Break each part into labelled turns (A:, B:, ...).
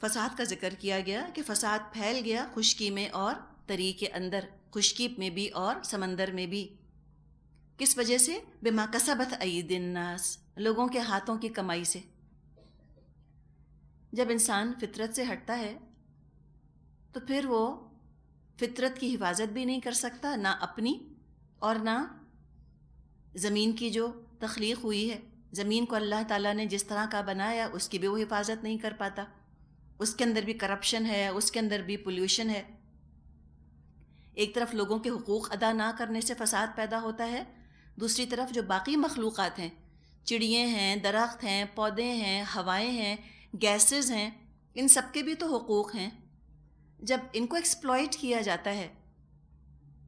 A: فساد کا ذکر کیا گیا کہ فساد پھیل گیا خشکی میں اور تری کے اندر، خشکی میں بھی اور سمندر میں بھی۔ کس وجہ سے؟ بما کسبت ایدی الناس، لوگوں کے ہاتھوں کی کمائی سے۔ جب انسان فطرت سے ہٹتا ہے تو پھر وہ فطرت کی حفاظت بھی نہیں کر سکتا، نہ اپنی اور نہ زمین کی جو تخلیق ہوئی ہے۔ زمین کو اللہ تعالیٰ نے جس طرح کا بنایا اس کی بھی وہ حفاظت نہیں کر پاتا، اس کے اندر بھی کرپشن ہے، اس کے اندر بھی پولیوشن ہے۔ ایک طرف لوگوں کے حقوق ادا نہ کرنے سے فساد پیدا ہوتا ہے، دوسری طرف جو باقی مخلوقات ہیں، چڑیے ہیں، درخت ہیں، پودے ہیں، ہوائیں ہیں، گیسز ہیں، ان سب کے بھی تو حقوق ہیں۔ جب ان کو ایکسپلائٹ کیا جاتا ہے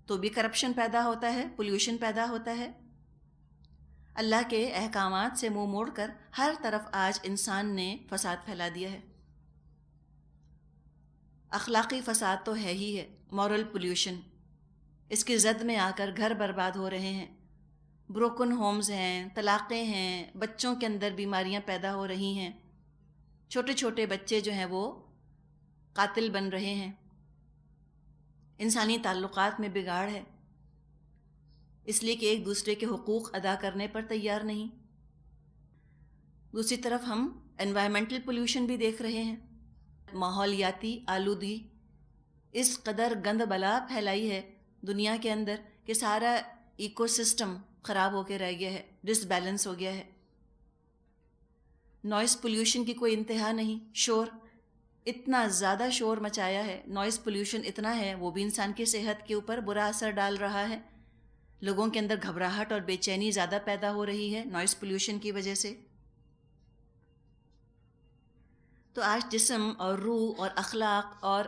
A: تو بھی کرپشن پیدا ہوتا ہے، پولیوشن پیدا ہوتا ہے۔ اللہ کے احکامات سے منہ موڑ کر ہر طرف آج انسان نے فساد پھیلا دیا ہے۔ اخلاقی فساد تو ہے ہی ہے، مورل پولیوشن، اس کی زد میں آ کر گھر برباد ہو رہے ہیں، بروکن ہومز ہیں، طلاقیں ہیں، بچوں کے اندر بیماریاں پیدا ہو رہی ہیں، چھوٹے چھوٹے بچے جو ہیں وہ قاتل بن رہے ہیں، انسانی تعلقات میں بگاڑ ہے، اس لیے کہ ایک دوسرے کے حقوق ادا کرنے پر تیار نہیں۔ دوسری طرف ہم انوائرمنٹل پولیوشن بھی دیکھ رہے ہیں، ماحولیاتی آلودگی اس قدر گند بلا پھیلائی ہے دنیا کے اندر کہ سارا ایکو سسٹم خراب ہو کے رہ گیا ہے، ڈس بیلنس ہو گیا ہے۔ نوائز پولیوشن کی کوئی انتہا نہیں، شور، اتنا زیادہ شور مچایا ہے، نوائز پولیوشن اتنا ہے، وہ بھی انسان کی صحت کے اوپر برا اثر ڈال رہا ہے۔ لوگوں کے اندر گھبراہٹ اور بے چینی زیادہ پیدا ہو رہی ہے نوائز پولیوشن کی وجہ سے۔ تو آج جسم اور روح اور اخلاق اور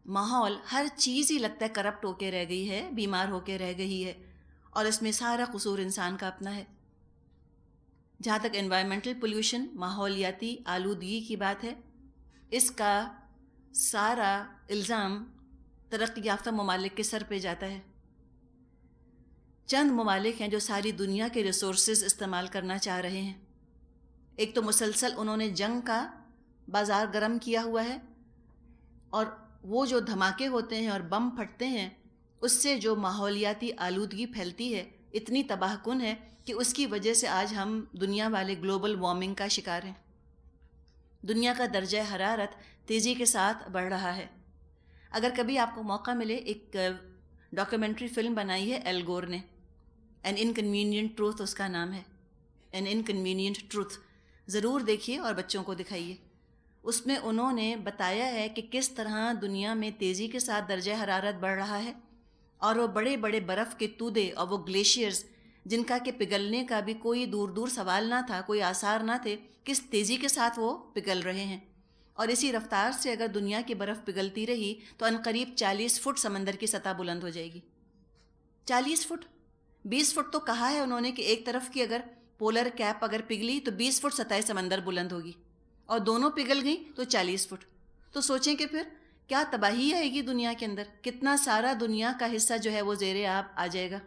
A: ماحول ہر چیز ہی لگتا ہے کرپٹ ہو کے رہ گئی ہے، بیمار ہو کے رہ گئی ہے، اور اس میں سارا قصور انسان کا اپنا ہے۔ جہاں تک انوائرمنٹل پولیوشن، ماحولیاتی آلودگی کی بات ہے، اس کا سارا الزام ترقی یافتہ ممالک کے سر پہ جاتا ہے۔ چند ممالک ہیں جو ساری دنیا کے ریسورسز استعمال کرنا چاہ رہے ہیں۔ ایک تو مسلسل انہوں نے جنگ کا بازار گرم کیا ہوا ہے، اور وہ جو دھماکے ہوتے ہیں اور بم پھٹتے ہیں، اس سے جو ماحولیاتی آلودگی پھیلتی ہے اتنی تباہ کن ہے کہ اس کی وجہ سے آج ہم دنیا والے گلوبل وارمنگ کا شکار ہیں۔ دنیا کا درجہ حرارت تیزی کے ساتھ بڑھ رہا ہے۔ اگر کبھی آپ کو موقع ملے، ایک ڈاکیومنٹری فلم بنائی ہے ایل گور نے، این انکنوینئنٹ ٹروتھ اس کا نام ہے، این انکنوینئنٹ ٹروتھ، ضرور دیکھیے اور بچوں کو دکھائیے۔ اس میں انہوں نے بتایا ہے کہ کس طرح دنیا میں تیزی کے ساتھ درجہ حرارت بڑھ رہا ہے، اور وہ بڑے بڑے برف کے تودے اور وہ گلیشیئرز جن کا کہ پگھلنے کا بھی کوئی دور دور سوال نہ تھا، کوئی آثار نہ تھے، کس تیزی کے ساتھ وہ پگھل رہے ہیں۔ اور اسی رفتار سے اگر دنیا کی برف پگھلتی رہی تو عنقریب 40 فٹ سمندر کی سطح بلند ہو جائے گی۔ 40 فٹ، 20 فٹ تو کہا ہے انہوں نے کہ ایک طرف کی اگر پولر کیپ اگر پگھلی تو 20 فٹ سطح سمندر بلند ہوگی، اور دونوں پگھل گئیں تو 40 فٹ۔ تو سوچیں کہ پھر کیا تباہی آئے گی دنیا کے اندر، کتنا سارا دنیا کا حصہ جو ہے وہ زیر آب آ جائے گا۔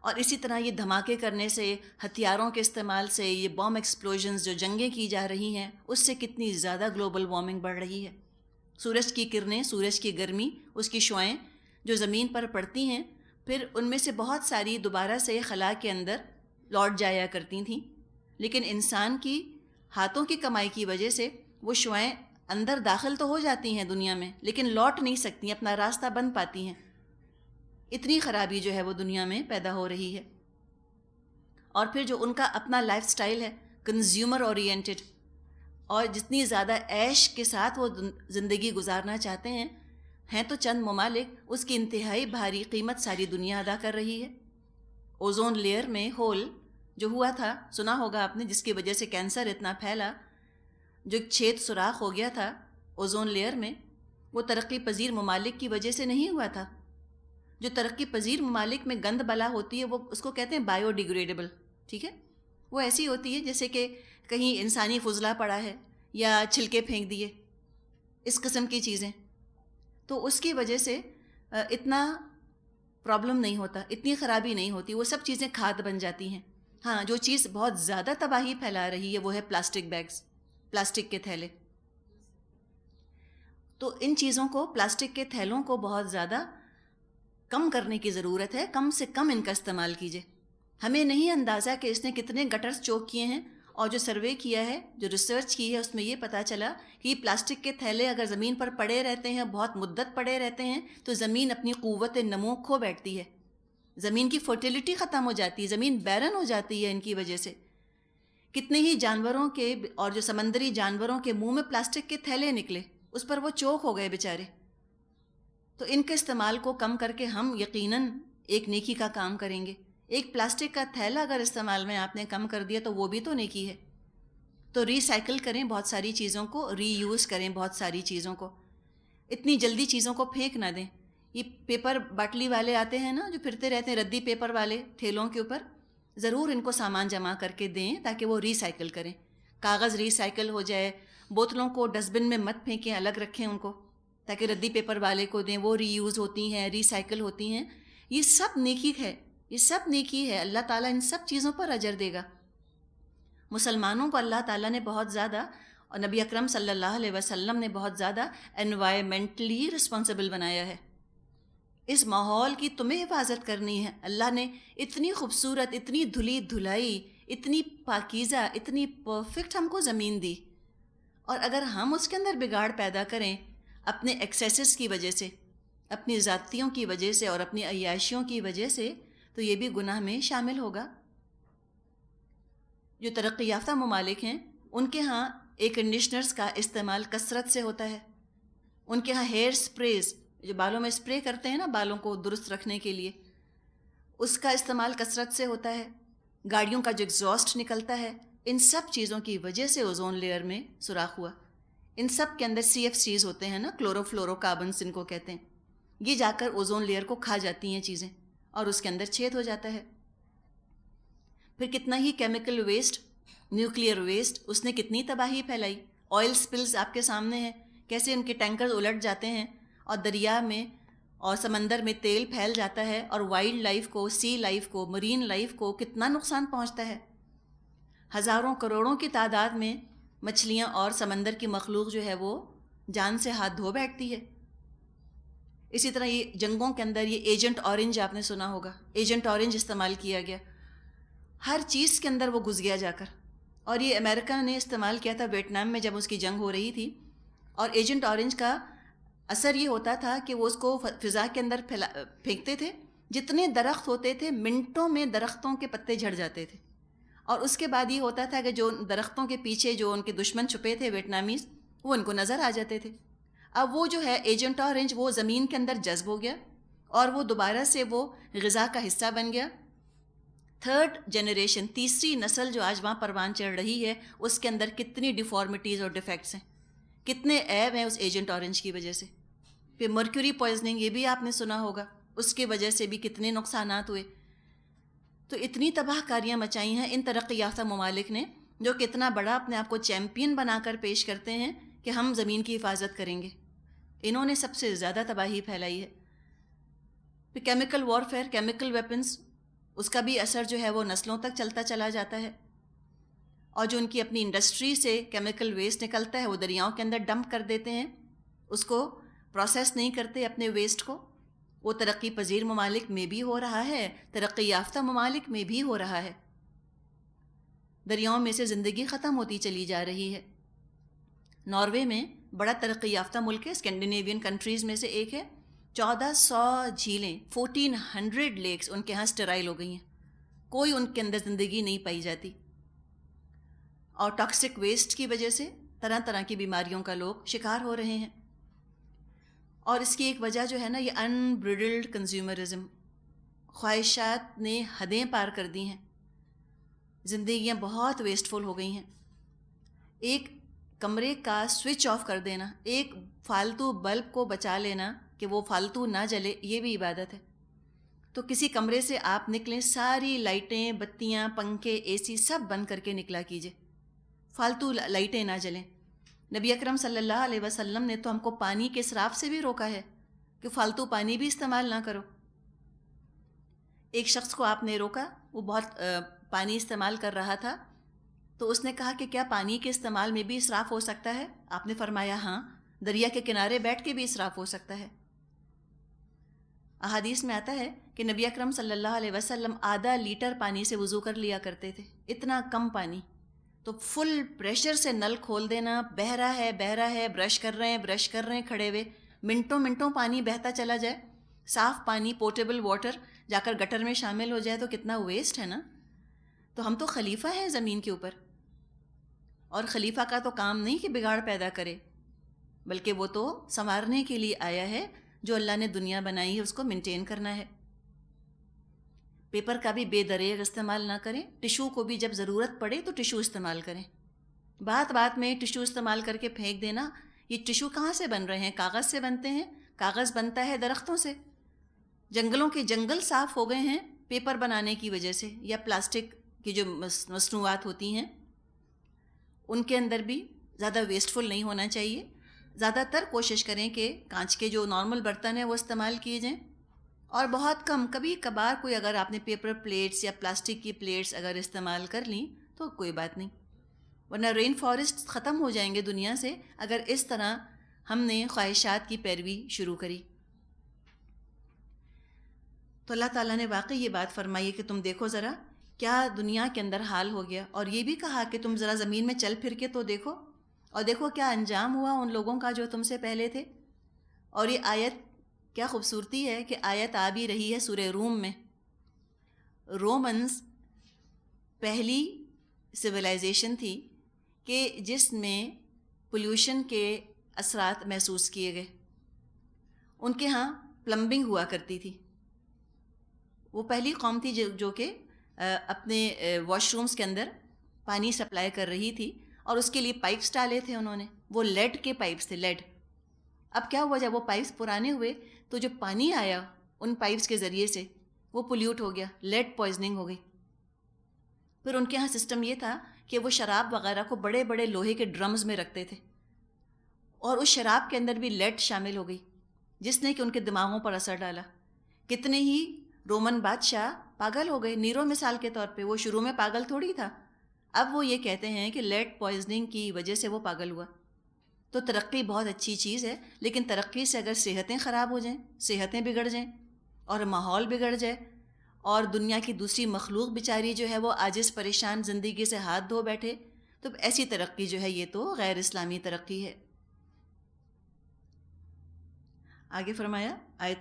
A: اور اسی طرح یہ دھماکے کرنے سے، ہتھیاروں کے استعمال سے، یہ بام ایکسپلوژنز جو جنگیں کی جا رہی ہیں، اس سے کتنی زیادہ گلوبل وارمنگ بڑھ رہی ہے۔ سورج کی کرنیں، سورج کی گرمی، اس کی شعاعیں جو زمین پر پڑتی ہیں، پھر ان میں سے بہت ساری دوبارہ سے خلا کے اندر لوٹ جایا کرتی تھیں، لیکن انسان کی ہاتھوں کی کمائی کی وجہ سے وہ شعاعیں اندر داخل تو ہو جاتی ہیں دنیا میں، لیکن لوٹ نہیں سکتی، اپنا راستہ بند پاتی ہیں۔ اتنی خرابی جو ہے وہ دنیا میں پیدا ہو رہی ہے۔ اور پھر جو ان کا اپنا لائف سٹائل ہے، کنزیومر اورینٹڈ، اور جتنی زیادہ عیش کے ساتھ وہ زندگی گزارنا چاہتے ہیں تو چند ممالک اس کی انتہائی بھاری قیمت ساری دنیا ادا کر رہی ہے۔ اوزون لیئر میں ہول جو ہوا تھا، سنا ہوگا آپ نے، جس کی وجہ سے کینسر اتنا پھیلا، جو چھید سوراخ ہو گیا تھا اوزون لیئر میں، وہ ترقی پذیر ممالک کی وجہ سے نہیں ہوا تھا۔ جو ترقی پذیر ممالک میں گند بلا ہوتی ہے وہ اس کو کہتے ہیں بایو ڈیگریڈیبل، ٹھیک ہے؟ وہ ایسی ہوتی ہے جیسے کہ کہیں انسانی فضلہ پڑا ہے یا چھلکے پھینک دیے، اس قسم کی چیزیں، تو اس کی وجہ سے اتنا پرابلم نہیں ہوتا، اتنی خرابی نہیں ہوتی، وہ سب چیزیں کھاد بن جاتی ہیں۔ ہاں، جو چیز بہت زیادہ تباہی پھیلا رہی ہے وہ ہے پلاسٹک بیگز، پلاسٹک کے تھیلے۔ تو ان چیزوں کو، پلاسٹک کے تھیلوں کو بہت زیادہ کم کرنے کی ضرورت ہے. کم سے کم ان کا استعمال کیجیے. ہمیں نہیں اندازہ کہ اس نے کتنے گٹرز چوک کیے ہیں، اور جو سروے کیا ہے، جو ریسرچ کی ہے، اس میں یہ پتہ چلا کہ یہ پلاسٹک کے تھیلے اگر زمین پر پڑے رہتے ہیں، بہت مدت پڑے رہتے ہیں، تو زمین اپنی قوت نمو کھو بیٹھتی ہے، زمین کی فرٹیلیٹی ختم ہو جاتی ہے، زمین بیرن ہو جاتی ہے ان کی وجہ سے. کتنے ہی جانوروں کے اور جو سمندری جانوروں کے منہ میں پلاسٹک کے تھیلے نکلے، اس پر وہ چوک ہو گئے بیچارے. تو ان کے استعمال کو کم کر کے ہم یقیناً ایک نیکی کا کام کریں گے. ایک پلاسٹک کا تھیلا اگر استعمال میں آپ نے کم کر دیا تو وہ بھی تو نیکی ہے. تو ری سائیکل کریں بہت ساری چیزوں کو، ری یوز کریں بہت ساری چیزوں کو. اتنی جلدی چیزوں کو پھینک نہ دیں. یہ پیپر باٹلی والے آتے ہیں نا، جو پھرتے رہتے ہیں ردی پیپر والے ٹھیلوں کے اوپر، ضرور ان کو سامان جمع کر کے دیں تاکہ وہ ری سائیکل کریں. کاغذ ری سائیکل ہو جائے. بوتلوں کو ڈسٹ بن میں مت پھینکیں، الگ رکھیں ان کو، تاکہ ردی پیپر والے کو دیں، وہ ری یوز ہوتی ہیں، ری سائیکل ہوتی ہیں. یہ سب نیکی ہے، یہ سب نیکی ہے. اللہ تعالیٰ ان سب چیزوں پر اجر دے گا. مسلمانوں کو اللہ تعالیٰ نے بہت زیادہ، اور نبی اکرم صلی اللہ علیہ وسلم نے بہت زیادہ انوائرمنٹلی رسپانسبل بنایا ہے. اس ماحول کی تمہیں حفاظت کرنی ہے. اللہ نے اتنی خوبصورت، اتنی دھلی دھلائی، اتنی پاکیزہ، اتنی پرفیکٹ ہم کو زمین دی، اور اگر ہم اس کے اندر بگاڑ پیدا کریں اپنے ایکسیسز کی وجہ سے، اپنی ذاتیوں کی وجہ سے اور اپنی عیاشیوں کی وجہ سے، تو یہ بھی گناہ میں شامل ہوگا. جو ترقی یافتہ ممالک ہیں ان کے ہاں ایئر کنڈیشنرز کا استعمال کثرت سے ہوتا ہے. ان کے ہاں ہیئر سپریز، جو بالوں میں سپرے کرتے ہیں نا بالوں کو درست رکھنے کے لیے، اس کا استعمال کثرت سے ہوتا ہے. گاڑیوں کا جو ایگزاسٹ نکلتا ہے، ان سب چیزوں کی وجہ سے اوزون لیئر میں سوراخ ہوا. ان سب کے اندر CFCs ہوتے ہیں نا، کلورو فلورو کاربنس ان کو کہتے ہیں. یہ جا کر اوزون لیئر کو کھا جاتی ہیں چیزیں، اور اس کے اندر چھید ہو جاتا ہے. پھر کتنا ہی کیمیکل ویسٹ، نیوکلیئر ویسٹ، اس نے کتنی تباہی پھیلائی. آئل سپلز آپ کے سامنے ہیں، کیسے ان کے ٹینکرز الٹ جاتے ہیں اور دریا میں اور سمندر میں تیل پھیل جاتا ہے، اور وائلڈ لائف کو، سی لائف کو، مرین لائف کو کتنا نقصان پہنچتا ہے. ہزاروں کروڑوں کی تعداد میں مچھلیاں اور سمندر کی مخلوق جو ہے وہ جان سے ہاتھ دھو بیٹھتی ہے. اسی طرح یہ جنگوں کے اندر یہ ایجنٹ اورنج آپ نے سنا ہوگا، ایجنٹ اورنج استعمال کیا گیا، ہر چیز کے اندر وہ گھس گیا جا کر. اور یہ امریکہ نے استعمال کیا تھا ویتنام میں جب اس کی جنگ ہو رہی تھی. اور ایجنٹ اورنج کا اثر یہ ہوتا تھا کہ وہ اس کو فضا کے اندر پھینکتے تھے. جتنے درخت ہوتے تھے منٹوں میں درختوں کے پتے جھڑ جاتے تھے. اور اس کے بعد یہ ہوتا تھا کہ جو درختوں کے پیچھے جو ان کے دشمن چھپے تھے ویتنامیز، وہ ان کو نظر آ جاتے تھے. اب وہ جو ہے ایجنٹ اورنج وہ زمین کے اندر جذب ہو گیا، اور وہ دوبارہ سے وہ غذا کا حصہ بن گیا. تھرڈ جنریشن، تیسری نسل جو آج وہاں پروان چڑھ رہی ہے، اس کے اندر کتنی ڈیفارمیٹیز اور ڈیفیکٹس ہیں، کتنے عیب ہیں اس ایجنٹ اورنج کی وجہ سے. پھر مرکیوری پوائزننگ، یہ بھی آپ نے سنا ہوگا، اس کی وجہ سے بھی کتنے نقصانات ہوئے. تو اتنی تباہ کاریاں مچائی ہیں ان ترقی یافتہ ممالک نے، جو کہ اتنا بڑا اپنے آپ کو چیمپئن بنا کر پیش کرتے ہیں کہ ہم زمین کی حفاظت کریں گے. انہوں نے سب سے زیادہ تباہی پھیلائی ہے. پھر کیمیکل وارفیئر، کیمیکل ویپنز، اس کا بھی اثر جو ہے وہ نسلوں تک چلتا چلا جاتا ہے. اور جو ان کی اپنی انڈسٹری سے کیمیکل ویسٹ نکلتا ہے وہ دریاؤں کے اندر ڈمپ کر دیتے ہیں، اس کو پروسیس نہیں کرتے اپنے ویسٹ کو. وہ ترقی پذیر ممالک میں بھی ہو رہا ہے، ترقی یافتہ ممالک میں بھی ہو رہا ہے. دریاؤں میں سے زندگی ختم ہوتی چلی جا رہی ہے. ناروے میں بڑا ترقی یافتہ ملک ہے، اسکینڈینیوین کنٹریز میں سے ایک ہے. 1400 جھیلیں، 1400 لیکس ان کے ہاں اسٹرائل ہو گئی ہیں، کوئی ان کے اندر زندگی نہیں پائی جاتی. اور ٹاکسک ویسٹ کی وجہ سے طرح طرح کی بیماریوں کا لوگ شکار ہو رہے ہیں. اور اس کی ایک وجہ جو ہے نا، یہ انبریڈلڈ کنزیومرزم، خواہشات نے حدیں پار کر دی ہیں. زندگیاں بہت ویسٹفل ہو گئی ہیں. ایک کمرے کا سوئچ آف کر دینا، ایک فالتو بلب کو بچا لینا کہ وہ فالتو نہ جلے، یہ بھی عبادت ہے. تو کسی کمرے سے آپ نکلیں، ساری لائٹیں، بتیاں، پنکھے، AC سب بند کر کے نکلا کیجئے، فالتو لائٹیں نہ جلیں. نبی اکرم صلی اللہ علیہ وسلم نے تو ہم کو پانی کے اسراف سے بھی روکا ہے کہ فالتو پانی بھی استعمال نہ کرو. ایک شخص کو آپ نے روکا، وہ بہت پانی استعمال کر رہا تھا، تو اس نے کہا کہ کیا پانی کے استعمال میں بھی اسراف ہو سکتا ہے؟ آپ نے فرمایا ہاں. دریا کے کنارے بیٹھ کے بھی اسراف ہو سکتا ہے۔ احادیث میں آتا ہے کہ نبی اکرم صلی اللہ علیہ وسلم آدھا لیٹر پانی سے وضو کر لیا کرتے تھے، اتنا کم پانی۔ تو فل پریشر سے نل کھول دینا، بہہ رہا ہے، برش کر رہے ہیں کھڑے ہوئے، منٹوں پانی بہتا چلا جائے، صاف پانی، پورٹیبل واٹر جا کر گٹر میں شامل ہو جائے تو کتنا ویسٹ ہے نا۔ تو ہم تو خلیفہ ہیں زمین کے اوپر، اور خلیفہ کا تو کام نہیں کہ بگاڑ پیدا کرے، بلکہ وہ تو سنوارنے کے لیے آیا ہے۔ جو اللہ نے دنیا بنائی ہے اس کو مینٹین کرنا ہے۔ پیپر کا بھی بے دریغ استعمال نہ کریں، ٹشو کو بھی جب ضرورت پڑے تو ٹشو استعمال کریں۔ بات میں ٹشو استعمال کر کے پھینک دینا، یہ ٹشو کہاں سے بن رہے ہیں؟ کاغذ سے بنتے ہیں۔ کاغذ بنتا ہے درختوں سے، جنگلوں کے جنگل صاف ہو گئے ہیں پیپر بنانے کی وجہ سے، یا پلاسٹک کی جو مصنوعات ہوتی ہیں ان کے اندر بھی زیادہ ویسٹفل نہیں ہونا چاہیے۔ زیادہ تر کوشش کریں کہ کانچ کے جو نارمل برتن ہیں وہ استعمال کیے جائیں، اور بہت کم کبھی کبھار کوئی اگر آپ نے پیپر پلیٹس یا پلاسٹک کی پلیٹس اگر استعمال کر لیں تو کوئی بات نہیں، ورنہ رین فارسٹ ختم ہو جائیں گے دنیا سے اگر اس طرح ہم نے خواہشات کی پیروی شروع کری۔ تو اللہ تعالیٰ نے واقعی یہ بات فرمائی ہے کہ تم دیکھو ذرا کیا دنیا کے اندر حال ہو گیا، اور یہ بھی کہا کہ تم ذرا زمین میں چل پھر کے تو دیکھو، اور دیکھو کیا انجام ہوا ان لوگوں کا جو تم سے پہلے تھے۔ اور یہ آیت کیا خوبصورتی ہے کہ آیت آ بھی رہی ہے سورہ روم میں۔ رومنز پہلی سویلائزیشن تھی کہ جس میں پولیوشن کے اثرات محسوس کیے گئے۔ ان کے ہاں پلمبنگ ہوا کرتی تھی، وہ پہلی قوم تھی جو کہ اپنے واش رومز کے اندر پانی سپلائی کر رہی تھی، اور اس کے لیے پائپس ڈالے تھے انہوں نے، وہ لیڈ کے پائپس تھے، لیڈ۔ اب کیا ہوا، جب وہ پائپس پرانے ہوئے تو جو پانی آیا ان پائپس کے ذریعے سے وہ پولیوٹ ہو گیا، لیڈ پوائزننگ ہو گئی۔ پھر ان کے ہاں سسٹم یہ تھا کہ وہ شراب وغیرہ کو بڑے بڑے لوہے کے ڈرمز میں رکھتے تھے، اور اس شراب کے اندر بھی لیڈ شامل ہو گئی، جس نے کہ ان کے دماغوں پر اثر ڈالا۔ کتنے ہی رومن بادشاہ پاگل ہو گئے، نیرو مثال کے طور پہ، وہ شروع میں پاگل تھوڑی تھا، اب وہ یہ کہتے ہیں کہ لیڈ پوائزننگ کی وجہ سے وہ پاگل ہوا۔ تو ترقی بہت اچھی چیز ہے، لیکن ترقی سے اگر صحتیں خراب ہو جائیں، صحتیں بگڑ جائیں اور ماحول بگڑ جائے، اور دنیا کی دوسری مخلوق بیچاری جو ہے وہ عاجز پریشان زندگی سے ہاتھ دھو بیٹھے، تو ایسی ترقی جو ہے یہ تو غیر اسلامی ترقی ہے۔ آگے فرمایا آیت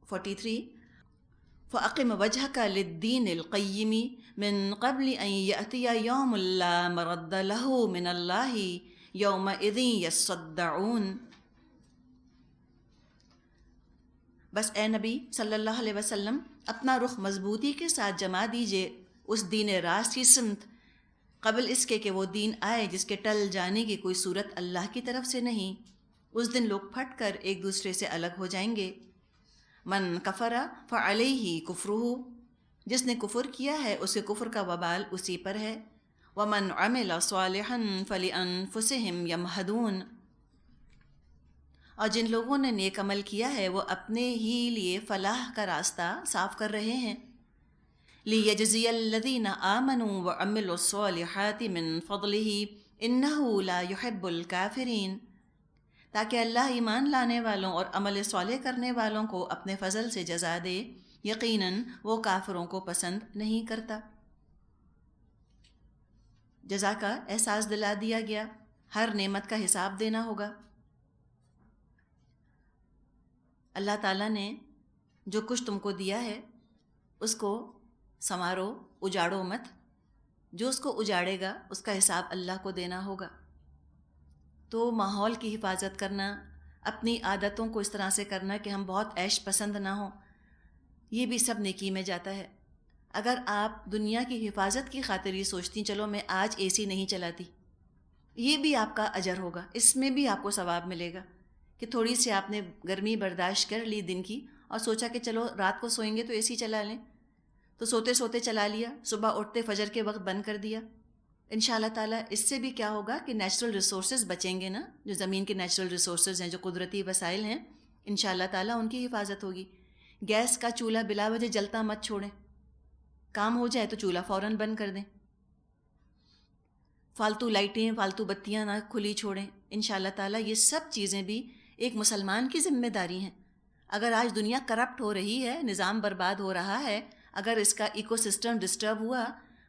A: 43، فَأَقِمْ وَجْهَكَ لِلدِّينِ الْقَيِّمِ مِنْ قَبْلِ أَنْ يَأْتِيَ يَوْمٌ لَا مَرَدَّ لَهُ مِنَ اللَّهِ يَوْمَئِذٍ يَصَّدَّعُونَ۔ بس اے نبی صلی اللہ علیہ وسلم اپنا رخ مضبوطی کے ساتھ جما دیجئے اس دین راست کی سمت، قبل اس کے کہ وہ دین آئے جس کے ٹل جانے کی کوئی صورت اللہ کی طرف سے نہیں۔ اس دن لوگ پھٹ کر ایک دوسرے سے الگ ہو جائیں گے۔ من کفر فعلیہ کفرہ، جس نے کفر کیا ہے اس کے کفر کا وبال اسی پر ہے۔ ومن عمل صالحا فلانفسہم یمہدون، اور جن لوگوں نے نیک عمل کیا ہے وہ اپنے ہی لیے فلاح کا راستہ صاف کر رہے ہیں۔ لیجزی الذین آمنوا وعملوا الصالحات من فضلہ انہ لا یحب الکافرین، تاکہ اللہ ایمان لانے والوں اور عمل صالح کرنے والوں کو اپنے فضل سے جزا دے، یقیناً وہ کافروں کو پسند نہیں کرتا۔ جزا کا احساس دلا دیا گیا، ہر نعمت کا حساب دینا ہوگا۔ اللہ تعالیٰ نے جو کچھ تم کو دیا ہے اس کو سنوارو، اجاڑو مت، جو اس کو اجاڑے گا اس کا حساب اللہ کو دینا ہوگا۔ تو ماحول کی حفاظت کرنا، اپنی عادتوں کو اس طرح سے کرنا کہ ہم بہت عیش پسند نہ ہوں، یہ بھی سب نیکی میں جاتا ہے۔ اگر آپ دنیا کی حفاظت کی خاطر یہ سوچتی چلو میں آج اے سی نہیں چلاتی، یہ بھی آپ کا اجر ہوگا، اس میں بھی آپ کو ثواب ملے گا کہ تھوڑی سی آپ نے گرمی برداشت کر لی دن کی، اور سوچا کہ چلو رات کو سوئیں گے تو اے سی چلا لیں، تو سوتے سوتے چلا لیا، صبح اٹھتے فجر کے وقت بند کر دیا۔ انشاءاللہ تعالیٰ اس سے بھی کیا ہوگا کہ نیچرل ریسورسز بچیں گے نا، جو زمین کے نیچرل ریسورسز ہیں، جو قدرتی وسائل ہیں، انشاءاللہ تعالیٰ ان کی حفاظت ہوگی۔ گیس کا چولہا بلا وجہ جلتا مت چھوڑیں، کام ہو جائے تو چولہا فوراً بند کر دیں۔ فالتو لائٹیں، فالتو بتیاں نہ کھلی چھوڑیں انشاءاللہ تعالیٰ۔ یہ سب چیزیں بھی ایک مسلمان کی ذمہ داری ہیں۔ اگر آج دنیا کرپٹ ہو رہی ہے، نظام برباد ہو رہا ہے، اگر اس کا ایکو سسٹم ڈسٹرب ہوا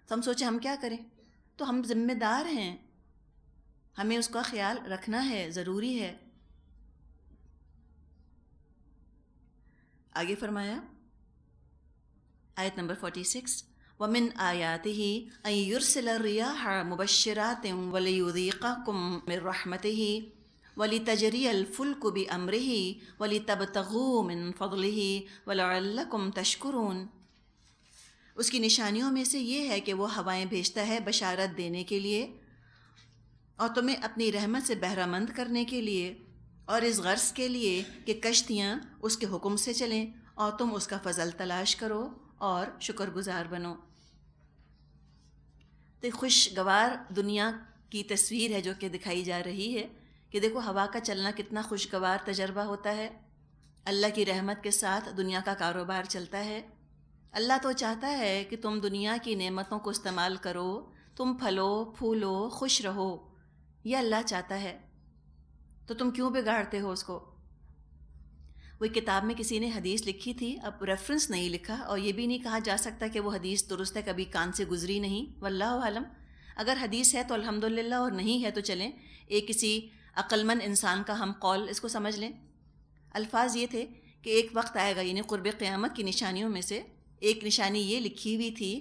A: تو ہم سوچیں ہم کیا کریں؟ تو ہم ذمہ دار ہیں، ہمیں اس کا خیال رکھنا ہے، ضروری ہے۔ آگے فرمایا آیت نمبر 46، وَمِنْ آيَاتِهِ أَن يُرْسِلَ الرِّيَاحَ مُبَشِّرَاتٍ وَلِيُذِيقَكُم مِّن رَّحْمَتِهِ وَلِتَجْرِيَ الْفُلْكُ بِأَمْرِهِ وَلِتَبْتَغُوا مِن فَضْلِهِ وَلَعَلَّكُمْ تَشْكُرُونَ۔ اس کی نشانیوں میں سے یہ ہے کہ وہ ہوائیں بھیجتا ہے بشارت دینے کے لیے اور تمہیں اپنی رحمت سے بہرہ مند کرنے کے لیے، اور اس غرض کے لیے کہ کشتیاں اس کے حکم سے چلیں اور تم اس کا فضل تلاش کرو اور شکر گزار بنو۔ تو خوشگوار دنیا کی تصویر ہے جو کہ دکھائی جا رہی ہے کہ دیکھو ہوا کا چلنا کتنا خوشگوار تجربہ ہوتا ہے، اللہ کی رحمت کے ساتھ دنیا کا کاروبار چلتا ہے۔ اللہ تو چاہتا ہے کہ تم دنیا کی نعمتوں کو استعمال کرو، تم پھلو پھولو خوش رہو، یہ اللہ چاہتا ہے، تو تم کیوں بگاڑتے ہو اس کو؟ وہ کتاب میں کسی نے حدیث لکھی تھی، اب ریفرنس نہیں لکھا اور یہ بھی نہیں کہا جا سکتا کہ وہ حدیث درست ہے، کبھی کان سے گزری نہیں، واللہ عالم۔ اگر حدیث ہے تو الحمدللہ، اور نہیں ہے تو چلیں ایک کسی عقلمند انسان کا ہم قول اس کو سمجھ لیں۔ الفاظ یہ تھے کہ ایک وقت آئے گا، یعنی قرب قیامت کی نشانیوں میں سے ایک نشانی یہ لکھی ہوئی تھی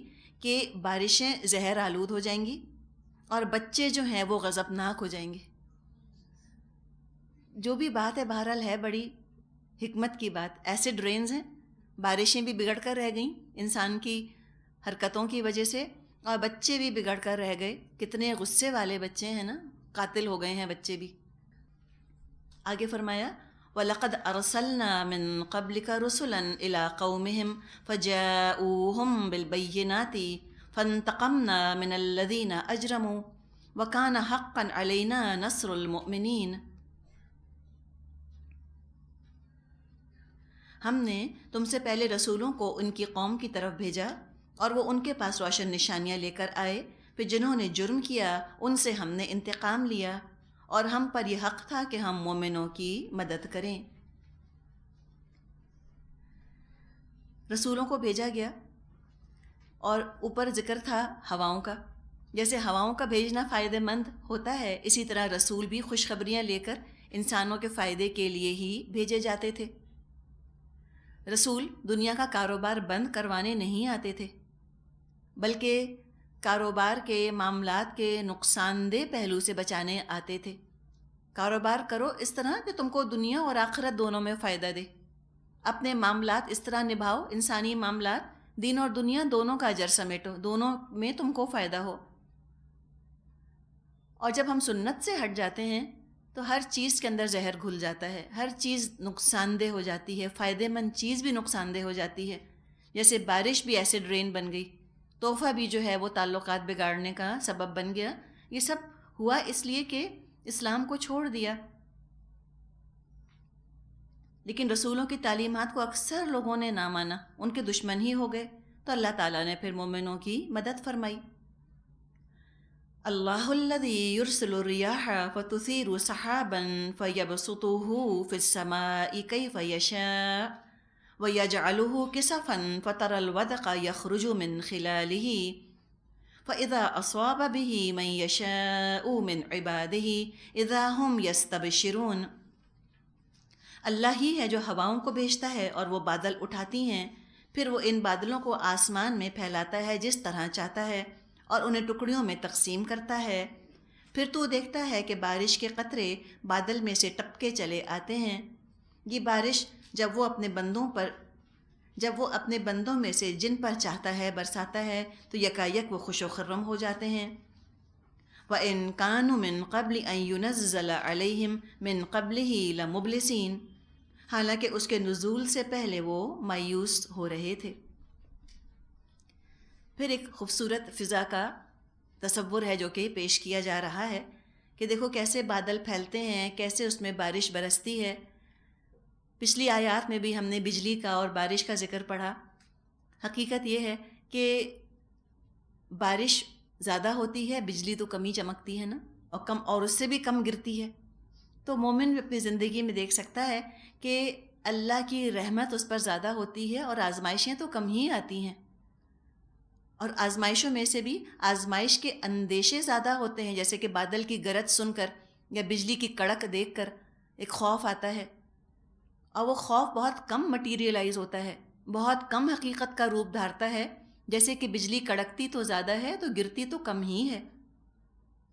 A: کہ بارشیں زہر آلود ہو جائیں گی اور بچے جو ہیں وہ غضبناک ہو جائیں گے۔ جو بھی بات ہے بہرحال ہے بڑی حکمت کی بات۔ ایسڈ رینز ہیں، بارشیں بھی بگڑ کر رہ گئیں انسان کی حرکتوں کی وجہ سے، اور بچے بھی بگڑ کر رہ گئے۔ کتنے غصے والے بچے ہیں نا، قاتل ہو گئے ہیں بچے بھی۔ آگے فرمایا وَلَقَدْ أَرْسَلْنَا مِن قَبْلِكَ رُسُلًا إِلَىٰ قَوْمِهِمْ فَجَاءُوهُم بِالْبَيِّنَاتِ فَانْتَقَمْنَا مِنَ الَّذِينَ أَجْرَمُوا وَكَانَ حَقًّا عَلَيْنَا نَصْرُ الْمُؤْمِنِينَ۔ ہم نے تم سے پہلے رسولوں کو ان کی قوم کی طرف بھیجا اور وہ ان کے پاس روشن نشانیاں لے کر آئے، پھر جنہوں نے جرم کیا ان سے ہم نے انتقام لیا، اور ہم پر یہ حق تھا کہ ہم مومنوں کی مدد کریں۔ رسولوں کو بھیجا گیا اور اوپر ذکر تھا ہواؤں کا۔ جیسے ہواؤں کا بھیجنا فائدہ مند ہوتا ہے، اسی طرح رسول بھی خوشخبریاں لے کر انسانوں کے فائدے کے لیے ہی بھیجے جاتے تھے۔ رسول دنیا کا کاروبار بند کروانے نہیں آتے تھے، بلکہ کاروبار کے معاملات کے نقصان دہ پہلو سے بچانے آتے تھے۔ کاروبار کرو اس طرح کہ تم کو دنیا اور آخرت دونوں میں فائدہ دے، اپنے معاملات اس طرح نبھاؤ، انسانی معاملات دین اور دنیا دونوں کا اجر سمیٹو، دونوں میں تم کو فائدہ ہو۔ اور جب ہم سنت سے ہٹ جاتے ہیں تو ہر چیز کے اندر زہر گھل جاتا ہے، ہر چیز نقصان دہ ہو جاتی ہے، فائدہ مند چیز بھی نقصان دہ ہو جاتی ہے۔ جیسے بارش بھی ایسڈ رین بن گئی، تحفہ بھی جو ہے وہ تعلقات بگاڑنے کا سبب بن گیا۔ یہ سب ہوا اس لیے کہ اسلام کو چھوڑ دیا۔ لیکن رسولوں کی تعلیمات کو اکثر لوگوں نے نہ مانا، ان کے دشمن ہی ہو گئے، تو اللہ تعالیٰ نے پھر مومنوں کی مدد فرمائی۔ اللہ الذی یرسل الریاح فتثیر سحابا فیبسطہ فی السماء کیف یشاء ویجعلہ کسفا فتری الودق یخرج من خلالہ فاذا اصاب به من یشاء من عبادہ اذا ہم یستبشرون۔ اللہ ہی ہے جو ہواؤں کو بھیجتا ہے اور وہ بادل اٹھاتی ہیں، پھر وہ ان بادلوں کو آسمان میں پھیلاتا ہے جس طرح چاہتا ہے اور انہیں ٹکڑیوں میں تقسیم کرتا ہے، پھر تو دیکھتا ہے کہ بارش کے قطرے بادل میں سے ٹپکے چلے آتے ہیں۔ یہ بارش جب وہ اپنے بندوں میں سے جن پر چاہتا ہے برساتا ہے تو یکایک وہ خوش و خرم ہو جاتے ہیں۔ وَإِن كَانُوا مِن قَبْلِ أَن يُنَزَّلَ عَلَيْهِم مِّن قَبْلِهِ لَمُبْلِسِينَ، حالانکہ اس کے نزول سے پہلے وہ مایوس ہو رہے تھے۔ پھر ایک خوبصورت فضا کا تصور ہے جو کہ پیش کیا جا رہا ہے کہ دیکھو کیسے بادل پھیلتے ہیں، کیسے اس میں بارش برستی ہے۔ پچھلی آیات میں بھی ہم نے بجلی کا اور بارش کا ذکر پڑھا۔ حقیقت یہ ہے کہ بارش زیادہ ہوتی ہے، بجلی تو کم ہی چمکتی ہے نا، اور اس سے بھی کم گرتی ہے۔ تو مومن بھی اپنی زندگی میں دیکھ سکتا ہے کہ اللہ کی رحمت اس پر زیادہ ہوتی ہے اور آزمائشیں تو کم ہی آتی ہیں، اور آزمائشوں میں سے بھی آزمائش کے اندیشے زیادہ ہوتے ہیں، جیسے کہ بادل کی گرج سن کر یا بجلی کی کڑک دیکھ کر ایک خوف آتا ہے، اور وہ خوف بہت کم مٹیریلائز ہوتا ہے، بہت کم حقیقت کا روپ دھارتا ہے، جیسے کہ بجلی کڑکتی تو زیادہ ہے تو گرتی تو کم ہی ہے،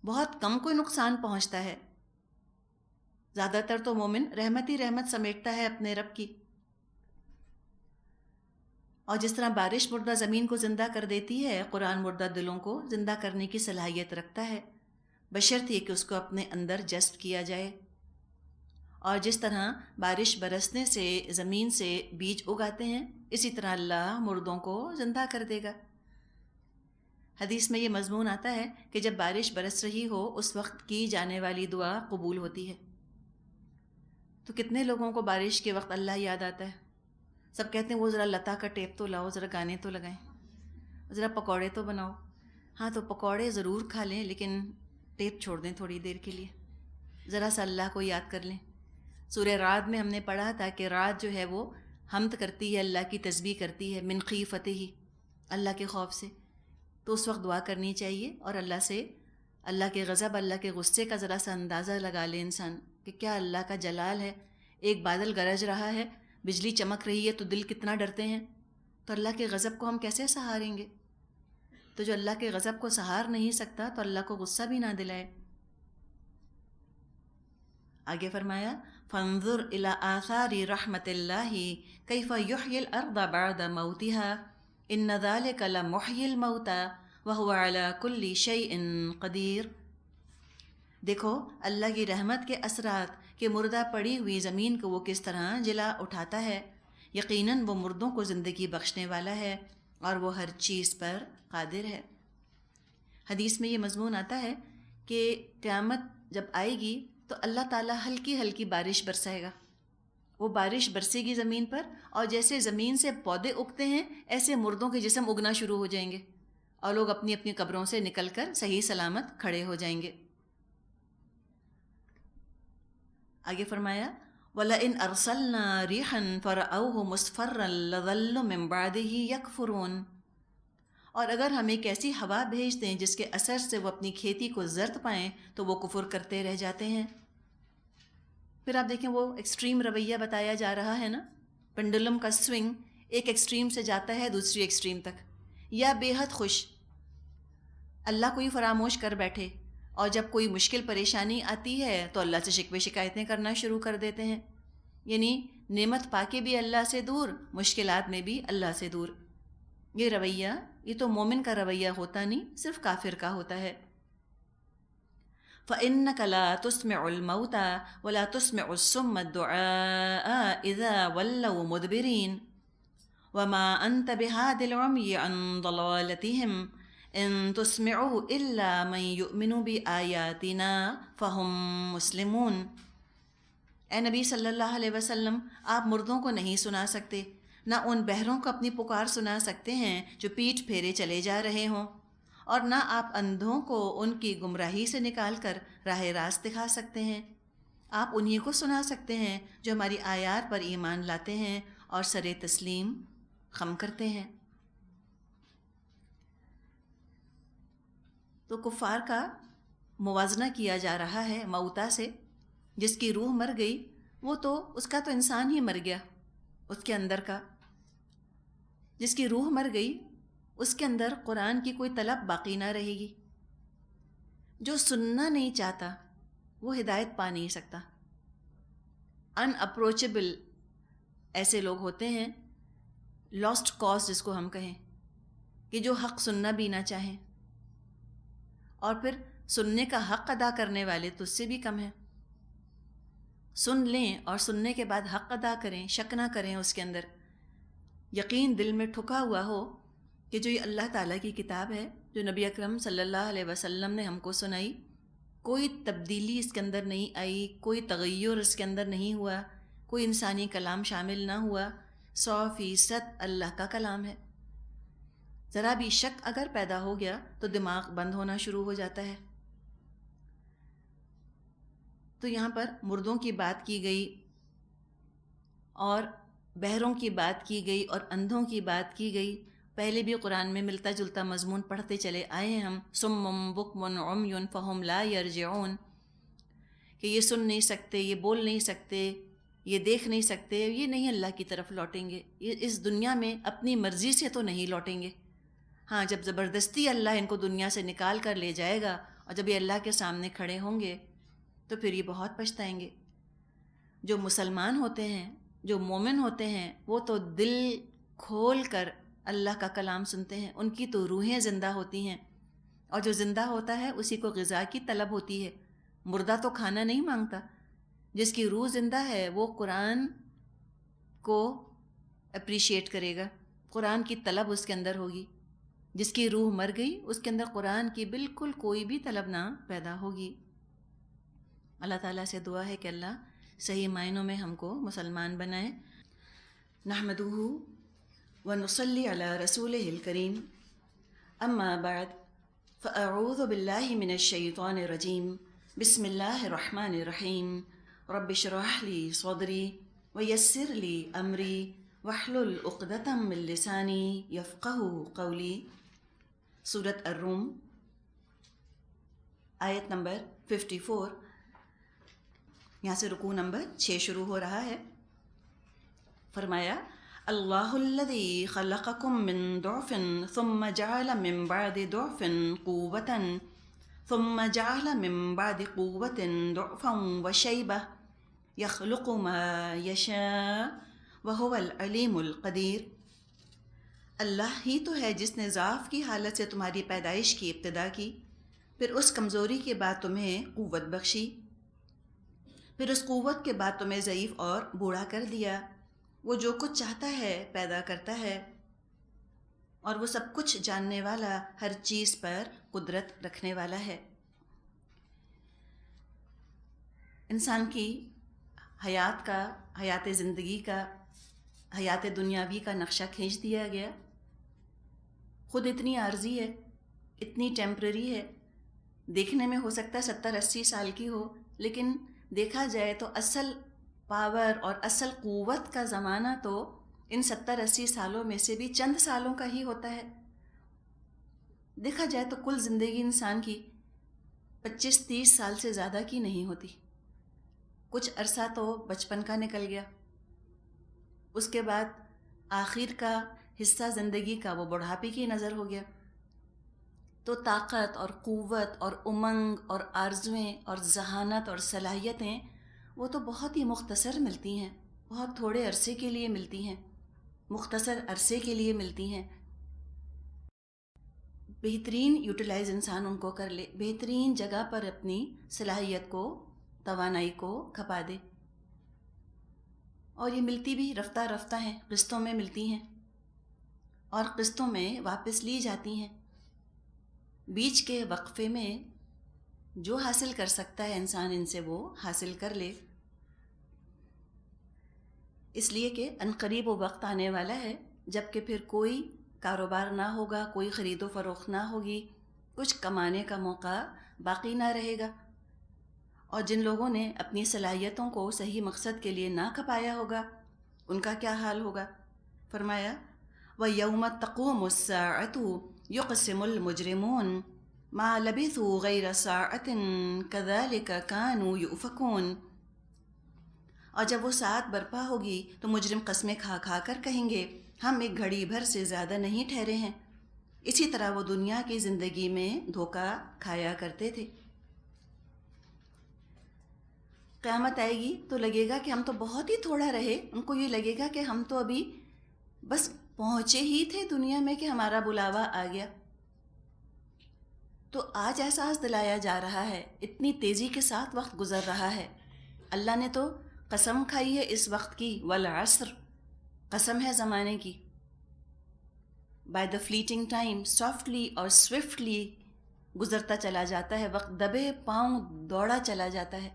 A: بہت کم کوئی نقصان پہنچتا ہے۔ زیادہ تر تو مومن رحمت ہی رحمت سمیٹتا ہے اپنے رب کی۔ اور جس طرح بارش مردہ زمین کو زندہ کر دیتی ہے، قرآن مردہ دلوں کو زندہ کرنے کی صلاحیت رکھتا ہے، بشرط یہ کہ اس کو اپنے اندر جذب کیا جائے۔ اور جس طرح بارش برسنے سے زمین سے بیج اگاتے ہیں، اسی طرح اللہ مردوں کو زندہ کر دے گا۔ حدیث میں یہ مضمون آتا ہے کہ جب بارش برس رہی ہو اس وقت کی جانے والی دعا قبول ہوتی ہے۔ تو کتنے لوگوں کو بارش کے وقت اللہ یاد آتا ہے؟ سب کہتے ہیں وہ ذرا لتا کا ٹیپ تو لاؤ، ذرا گانے تو لگائیں، ذرا پکوڑے تو بناؤ۔ ہاں تو پکوڑے ضرور کھا لیں، لیکن ٹیپ چھوڑ دیں تھوڑی دیر کے لیے، ذرا سا اللہ کو یاد کر لیں۔ سورہ رعد میں ہم نے پڑھا تھا کہ رعد جو ہے وہ حمد کرتی ہے، اللہ کی تسبیح کرتی ہے، من خیفتہ، اللہ کے خوف سے۔ تو اس وقت دعا کرنی چاہیے، اور اللہ سے اللہ کے غضب، اللہ کے غصے کا ذرا سا اندازہ لگا لے انسان کہ کیا اللہ کا جلال ہے۔ ایک بادل گرج رہا ہے، بجلی چمک رہی ہے تو دل کتنا ڈرتے ہیں، تو اللہ کے غضب کو ہم کیسے سہاریں گے؟ تو جو اللہ کے غضب کو سہار نہیں سکتا تو اللہ کو غصہ بھی نہ دلائے۔ آگے فرمایا فانظر الی آثار رحمت اللہ کیف یحیی الارض بعد موتها ان ذلک لمحیی الموتى وهو علی کل شیء قدیر۔ دیکھو اللہ کی رحمت کے اثرات کہ مردہ پڑی ہوئی زمین کو وہ کس طرح جلا اٹھاتا ہے، یقیناً وہ مردوں کو زندگی بخشنے والا ہے اور وہ ہر چیز پر قادر ہے۔ حدیث میں یہ مضمون آتا ہے کہ قیامت جب آئے گی تو اللہ تعالیٰ ہلکی ہلکی بارش برسائے گا، وہ بارش برسے گی زمین پر، اور جیسے زمین سے پودے اگتے ہیں ایسے مردوں کے جسم اگنا شروع ہو جائیں گے، اور لوگ اپنی اپنی قبروں سے نکل کر صحیح سلامت کھڑے ہو جائیں گے۔ آگے فرمایا وَلَئِنْ أَرْسَلْنَا رِيحًا فَرَأَوْهُ مُصْفَرًّا لَظَلُّوا مِنْ بَعْدِهِ يَكْفُرُونَ، اور اگر ہم ایک ایسی ہوا بھیج دیں جس کے اثر سے وہ اپنی کھیتی کو زرد پائیں تو وہ کفر کرتے رہ جاتے ہیں۔ پھر آپ دیکھیں وہ ایکسٹریم رویہ بتایا جا رہا ہے نا، پنڈولم کا سوئنگ ایک ایکسٹریم سے جاتا ہے دوسری ایکسٹریم تک، یا بے حد خوش اللہ کو ہی فراموش کر بیٹھے، اور جب کوئی مشکل پریشانی آتی ہے تو اللہ سے شکوے شکایتیں کرنا شروع کر دیتے ہیں، یعنی نعمت پا کے بھی اللہ سے دور، مشکلات میں بھی اللہ سے دور۔ یہ رویہ، یہ تو مومن کا رویہ ہوتا نہیں، صرف کافر کا ہوتا ہے۔ فَإِنَّكَ لَا تُسْمِعُ الْمَوْتَى وَلَا تُسْمِعُ الصُّمَّ الدُّعَاءَ إِذَا وَلَّوْا مُدْبِرِينَ وَمَا أَنْتَ بِهَادِ الْعُمْيِ عَنْ ضَلَالَتِهِمْ إِن تُسْمِعُ إِلَّا مَن يُؤْمِنُ بِآيَاتِنَا فَهُمْ مُسْلِمُونَ۔ اے نبی صلی اللہ علیہ وسلم، آپ مردوں کو نہیں سنا سکتے، نہ ان بہروں کو اپنی پکار سنا سکتے ہیں جو پیٹھ پھیرے چلے جا رہے ہوں، اور نہ آپ اندھوں کو ان کی گمراہی سے نکال کر راہ راست دکھا سکتے ہیں۔ آپ انہی کو سنا سکتے ہیں جو ہماری آیات پر ایمان لاتے ہیں اور سر تسلیم خم کرتے ہیں۔ تو کفار کا موازنہ کیا جا رہا ہے موتا سے، جس کی روح مر گئی وہ تو اس کا تو انسان ہی مر گیا، اس کے اندر کا جس کی روح مر گئی اس کے اندر قرآن کی کوئی طلب باقی نہ رہے گی۔ جو سننا نہیں چاہتا وہ ہدایت پا نہیں سکتا۔ ان اپروچیبل ایسے لوگ ہوتے ہیں، لاسٹ کاز جس کو ہم کہیں، کہ جو حق سننا بھی نہ چاہیں، اور پھر سننے کا حق ادا کرنے والے تو اس سے بھی کم ہیں۔ سن لیں اور سننے کے بعد حق ادا کریں، شک نہ کریں اس کے اندر، یقین دل میں ٹھکا ہوا ہو کہ جو یہ اللہ تعالیٰ کی کتاب ہے، جو نبی اکرم صلی اللہ علیہ وسلم نے ہم کو سنائی، کوئی تبدیلی اس کے اندر نہیں آئی، کوئی تغیر اس کے اندر نہیں ہوا، کوئی انسانی کلام شامل نہ ہوا، 100% اللہ کا کلام ہے۔ ذرا بھی شک اگر پیدا ہو گیا تو دماغ بند ہونا شروع ہو جاتا ہے۔ تو یہاں پر مردوں کی بات کی گئی اور بہروں کی بات کی گئی اور اندھوں کی بات کی گئی۔ پہلے بھی قرآن میں ملتا جلتا مضمون پڑھتے چلے آئے ہیں ہم، صم بکم عمی فہم لا یرجعون، کہ یہ سن نہیں سکتے، یہ بول نہیں سکتے، یہ دیکھ نہیں سکتے، یہ نہیں اللہ کی طرف لوٹیں گے، یہ اس دنیا میں اپنی مرضی سے تو نہیں لوٹیں گے۔ ہاں، جب زبردستی اللہ ان کو دنیا سے نکال کر لے جائے گا اور جب یہ اللہ کے سامنے کھڑے ہوں گے تو پھر یہ بہت پچھتائیں گے۔ جو مسلمان ہوتے ہیں، جو مومن ہوتے ہیں، وہ تو دل کھول کر اللہ کا کلام سنتے ہیں، ان کی تو روحیں زندہ ہوتی ہیں، اور جو زندہ ہوتا ہے اسی کو غذا کی طلب ہوتی ہے۔ مردہ تو کھانا نہیں مانگتا۔ جس کی روح زندہ ہے وہ قرآن کو اپریشیٹ کرے گا، قرآن کی طلب اس کے اندر ہوگی۔ جس کی روح مر گئی اس کے اندر قرآن کی بالکل کوئی بھی طلب نہ پیدا ہوگی۔ اللہ تعالیٰ سے دعا ہے کہ اللہ صحیح معنوں میں ہم کو مسلمان بنائے۔ نحمدہ ونصلی علی رسولہ الکریم، اما بعد فاعوذ باللہ من الشیطان الرجیم، بسم اللہ الرحمن الرحیم، رب اشرح لی صدری ویسر لی امری واحلل عقدۃ من لسانی یفقہوا قولی۔ سورۃ الروم، آیت نمبر 54، یہاں سے رکوع نمبر 6 شروع ہو رہا ہے۔ فرمایا، اللہ الذی خلقکم من ضعف ثم جعل من بعد ضعف قوة ثم جعل من بعد قوة ضعفا وشیبہ یخلق ما یشاء وہو العلیم القدیر۔ اللہ ہی تو ہے جس نے ضعف کی حالت سے تمہاری پیدائش کی ابتدا کی، پھر اس کمزوری کے بعد تمہیں قوت بخشی، پھر اس قوت کے بعد تمہیں ضعیف اور بوڑھا کر دیا۔ وہ جو کچھ چاہتا ہے پیدا کرتا ہے، اور وہ سب کچھ جاننے والا، ہر چیز پر قدرت رکھنے والا ہے۔ انسان کی حیات زندگی کا، حیات دنیاوی کا نقشہ کھینچ دیا گیا۔ خود اتنی عارضی ہے، اتنی ٹیمپرری ہے، دیکھنے میں ہو سکتا ہے 70-80 سال کی ہو، لیکن دیکھا جائے تو اصل پاور اور اصل قوت کا زمانہ تو ان 70-80 سالوں میں سے بھی چند سالوں کا ہی ہوتا ہے۔ دیکھا جائے تو کل زندگی انسان کی 25-30 سال سے زیادہ کی نہیں ہوتی۔ کچھ عرصہ تو بچپن کا نکل گیا، اس کے بعد آخر کا حصہ زندگی کا وہ بڑھاپے کی نظر ہو گیا۔ تو طاقت اور قوت اور امنگ اور آرزویں اور ذہانت اور صلاحیتیں وہ تو بہت ہی مختصر ملتی ہیں، بہت تھوڑے عرصے کے لیے ملتی ہیں، مختصر عرصے کے لیے ملتی ہیں۔ بہترین یوٹیلائز انسان ان کو کر لے، بہترین جگہ پر اپنی صلاحیت کو، توانائی کو کھپا دے، اور یہ ملتی بھی رفتہ رفتہ ہیں، قسطوں میں ملتی ہیں اور قسطوں میں واپس لی جاتی ہیں۔ بیچ کے وقفے میں جو حاصل کر سکتا ہے انسان ان سے وہ حاصل کر لے، اس لیے کہ عنقریب وہ وقت آنے والا ہے جب کہ پھر کوئی کاروبار نہ ہوگا، کوئی خرید و فروخت نہ ہوگی، کچھ کمانے کا موقع باقی نہ رہے گا، اور جن لوگوں نے اپنی صلاحیتوں کو صحیح مقصد کے لیے نہ کھپایا ہوگا ان کا کیا حال ہوگا۔ فرمایا، وَيَوْمَ تَقُومُ السَّاعَةُ يُقْسِمُ الْمُجْرِمُونَ مَا لَبِثُوا غَيْرَ سَاعَةٍ كَذَلِكَ كَانُوا يُؤْفَكُونَ۔ اور جب وہ ساعت برپا ہوگی تو مجرم قسمیں کھا کھا کر کہیں گے، ہم ایک گھڑی بھر سے زیادہ نہیں ٹھہرے ہیں۔ اسی طرح وہ دنیا کی زندگی میں دھوکہ کھایا کرتے تھے۔ قیامت آئے گی تو لگے گا کہ ہم تو بہت ہی تھوڑا رہے، ان کو یہ لگے گا کہ ہم تو ابھی بس پہنچے ہی تھے دنیا میں کہ ہمارا بلاوا آ گیا۔ تو آج احساس دلایا جا رہا ہے، اتنی تیزی کے ساتھ وقت گزر رہا ہے۔ اللہ نے تو قسم کھائی ہے اس وقت کی، والعصر، قسم ہے زمانے کی۔ By the fleeting time, softly اور سوئفٹلی گزرتا چلا جاتا ہے وقت، دبے پاؤں دوڑا چلا جاتا ہے۔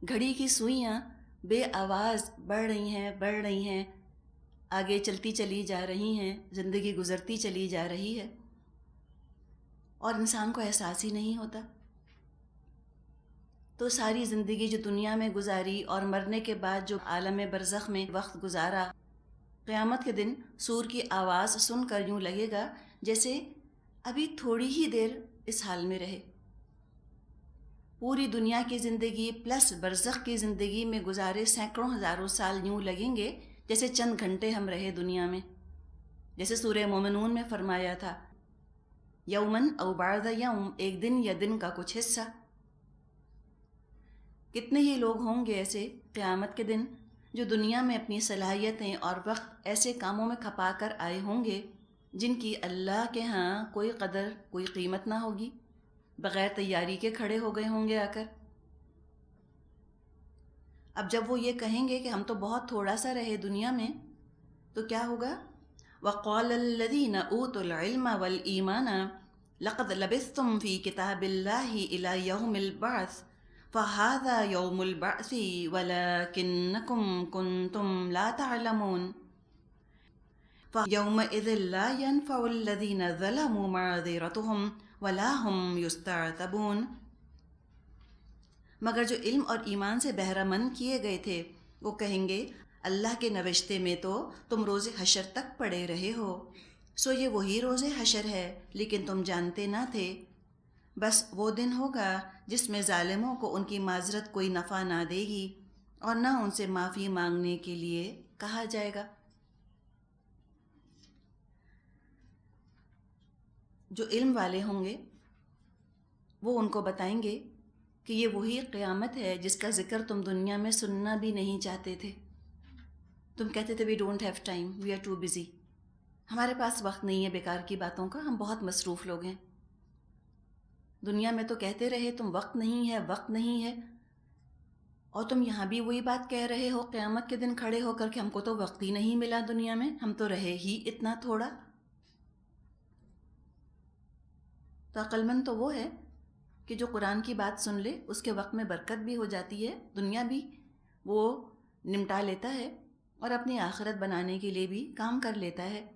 A: گھڑی کی سوئیاں بے آواز بڑھ رہی ہیں، آگے چلتی چلی جا رہی ہیں، زندگی گزرتی چلی جا رہی ہے اور انسان کو احساس ہی نہیں ہوتا۔ تو ساری زندگی جو دنیا میں گزاری اور مرنے کے بعد جو عالم برزخ میں وقت گزارا، قیامت کے دن سور کی آواز سن کر یوں لگے گا جیسے ابھی تھوڑی ہی دیر اس حال میں رہے۔ پوری دنیا کی زندگی پلس برزخ کی زندگی میں گزارے سینکڑوں ہزاروں سال یوں لگیں گے جیسے چند گھنٹے ہم رہے دنیا میں، جیسے سورہ مومنون میں فرمایا تھا یومن او بعد یوم، ایک دن یا دن کا کچھ حصہ۔ کتنے ہی لوگ ہوں گے ایسے قیامت کے دن جو دنیا میں اپنی صلاحیتیں اور وقت ایسے کاموں میں کھپا کر آئے ہوں گے جن کی اللہ کے ہاں کوئی قدر کوئی قیمت نہ ہوگی، بغیر تیاری کے کھڑے ہو گئے ہوں گے آ کر۔ اب جب وہ یہ کہیں گے کہ ہم تو بہت تھوڑا سا رہے دنیا میں، تو کیا ہوگا؟ وَقَالَ الَّذِينَ أُوتُوا الْعِلْمَ وَالْإِيمَانَ لَقَدْ لَبِثْتُمْ فِي كِتَابِ اللَّهِ إِلَى يَوْمِ الْبَعْثِ فَهَذَا يَوْمُ الْبَعْثِ وَلَكِنَّكُمْ كُنْتُمْ لَا تَعْلَمُونَ فَيَوْمَئِذٍ لَا يَنْفَعُ الَّذِينَ ظَلَمُوا مَعْذِرَتُهُمْ وَلَا هُمْ يُسْتَعْتَبُونَ۔ مگر جو علم اور ایمان سے بہرہ مند کیے گئے تھے وہ کہیں گے اللہ کے نوشتے میں تو تم روز حشر تک پڑے رہے ہو، سو یہ وہی روز حشر ہے لیکن تم جانتے نہ تھے۔ بس وہ دن ہوگا جس میں ظالموں کو ان کی معذرت کوئی نفع نہ دے گی اور نہ ان سے معافی مانگنے کے لیے کہا جائے گا۔ جو علم والے ہوں گے وہ ان کو بتائیں گے کہ یہ وہی قیامت ہے جس کا ذکر تم دنیا میں سننا بھی نہیں چاہتے تھے۔ تم کہتے تھے we don't have time, we are too busy, ہمارے پاس وقت نہیں ہے بیکار کی باتوں کا، ہم بہت مصروف لوگ ہیں۔ دنیا میں تو کہتے رہے تم وقت نہیں ہے وقت نہیں ہے، اور تم یہاں بھی وہی بات کہہ رہے ہو قیامت کے دن کھڑے ہو کر کہ ہم کو تو وقت ہی نہیں ملا دنیا میں، ہم تو رہے ہی اتنا تھوڑا۔ تو عقل مند تو وہ ہے کہ جو قرآن کی بات سن لے، اس کے وقت میں برکت بھی ہو جاتی ہے، دنیا بھی وہ نمٹا لیتا ہے اور اپنی آخرت بنانے کے لیے بھی کام کر لیتا ہے۔